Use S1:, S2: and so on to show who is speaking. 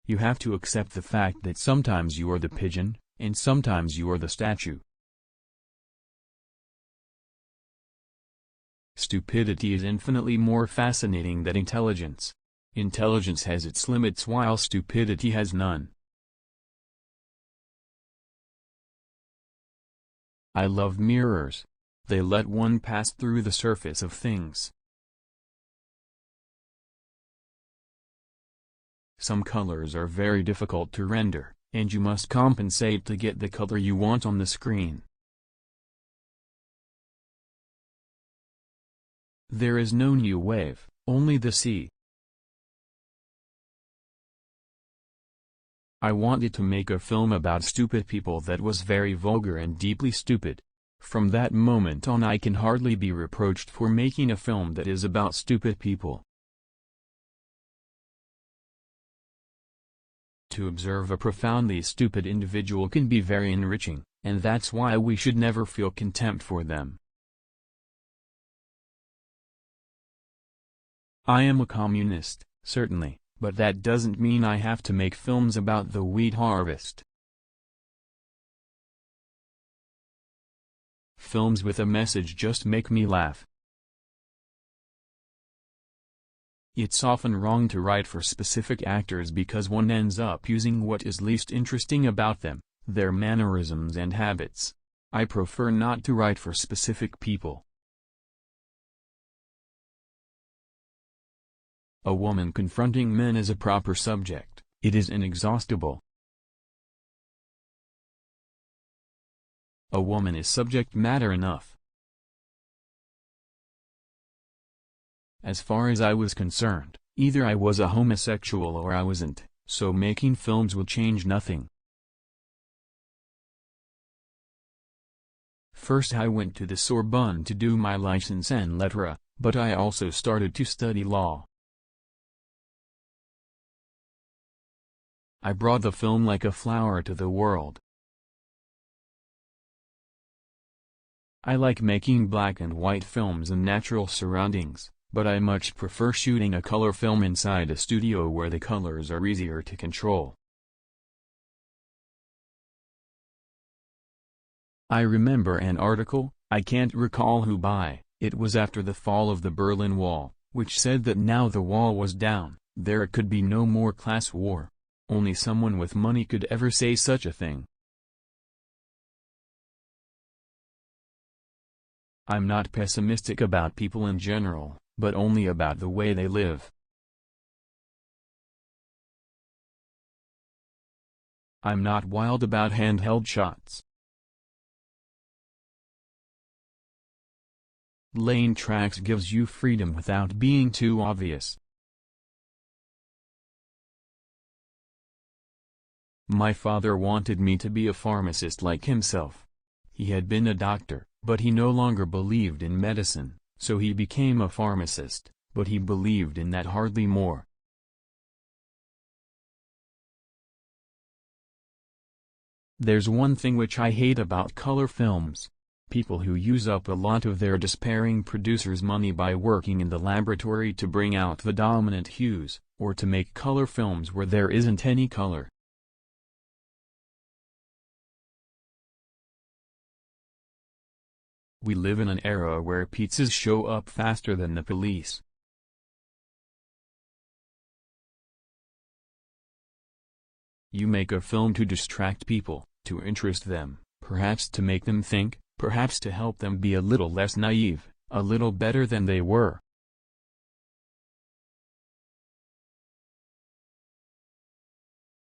S1: You have to accept the fact that sometimes you are the pigeon, and sometimes you are the statue. Stupidity is infinitely more fascinating than intelligence. Intelligence has its limits while stupidity has none. I love mirrors. They let one pass through the surface of things. Some colors are very difficult to render, and you must compensate to get the color you want on the screen. There is no new wave, only the sea. I wanted to make a film about stupid people that was very vulgar and deeply stupid. From that moment on I can hardly be reproached for making a film that is about stupid people. To observe a profoundly stupid individual can be very enriching, and that's why we should never feel contempt for them. I am a communist, certainly, but that doesn't mean I have to make films about the wheat harvest. Films with a message just make me laugh. It's often wrong to write for specific actors because one ends up using what is least interesting about them, their mannerisms and habits. I prefer not to write for specific people. A woman confronting men is a proper subject. It is inexhaustible. A woman is subject matter enough. As far as I was concerned, either I was a homosexual or I wasn't, so making films will change nothing. First I went to the Sorbonne to do my licence en lettres, but I also started to study law. I brought the film like a flower to the world. I like making black and white films in natural surroundings, but I much prefer shooting a color film inside a studio where the colors are easier to control. I remember an article, I can't recall who by, it was after the fall of the Berlin Wall, which said that now the wall was down, there could be no more class war. Only someone with money could ever say such a thing. I'm not pessimistic about people in general, but only about the way they live. I'm not wild about handheld shots. Laying tracks gives you freedom without being too obvious. My father wanted me to be a pharmacist like himself. He had been a doctor, but he no longer believed in medicine, so he became a pharmacist, but he believed in that hardly more. There's one thing which I hate about color films. People who use up a lot of their despairing producers' money by working in the laboratory to bring out the dominant hues, or to make color films where there isn't any color. We live in an era where pizzas show up faster than the police. You make a film to distract people, to interest them, perhaps to make them think, perhaps to help them be a little less naive, a little better than they were.